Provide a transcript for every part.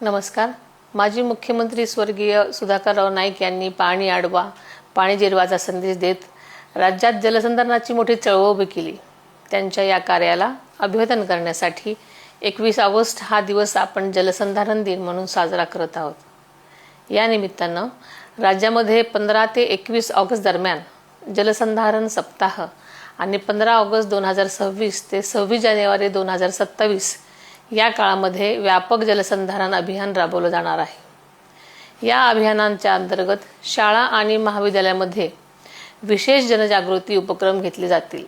नमस्कार। माजी मुख्यमंत्री स्वर्गीय सुधाकरराव नाईक यांनी पाणी अडवा पाणी जिरवाचा संदेश देत राज्यात जलसंधारणाची मोठी चळवळ उभी केली। त्यांच्या या कार्याला अभिवादन करण्यासाठी 21 ऑगस्ट हा दिवस आपण जलसंधारण दिन म्हणून साजरा करत आहोत। या निमित्तानं राज्यामध्ये 15 ते 21 ऑगस्ट दरम्यान जलसंधारण सप्ताह आणि 15 ऑगस्ट 2026 ते 26 जानेवारी 2027 या काळामध्ये व्यापक जलसंधारण अभियान राबवलं जाणार आहे। या अभियानांच्या अंतर्गत शाळा आणि महाविद्यालयामध्ये विशेष जनजागृती उपक्रम घेतले जातील।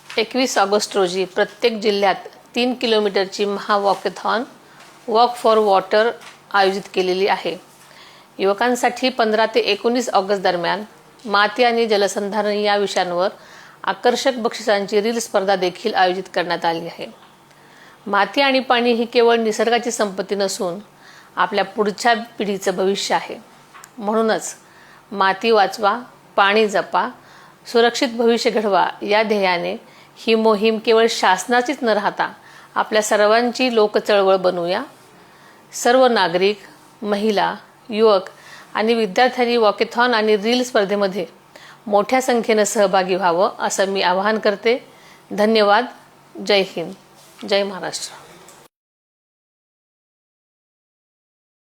21 ऑगस्ट रोजी प्रत्येक जिल्ह्यात 3 किलोमीटरची महावॉकॅथॉन वॉक फॉर वॉटर आयोजित केलेली आहे। युवकांसाठी 15 ते 19 ऑगस्ट दरम्यान माती आणि जलसंधारण या विषयांवर आकर्षक बक्षिसांची रील स्पर्धा देखील आयोजित करण्यात आली आहे। माती आणि पाणी ही केवळ निसर्गाची संपत्ती नसून आपल्या पुढच्या पिढीचं भविष्य आहे। म्हणूनच माती वाचवा, पाणी जपा, सुरक्षित भविष्य घडवा या ध्येयाने ही मोहीम केवळ शासनाचीच न राहता आपल्या सर्वांची लोकचळवळ बनवूया। सर्व नागरिक, महिला, युवक आणि विद्यार्थ्यांनी वॉकॅथॉन आणि रील स्पर्धेमध्ये मोठ्या संख्येने सहभागी व्हावं असं मी आवाहन करते। धन्यवाद। जय हिंद, जय महाराष्ट्र।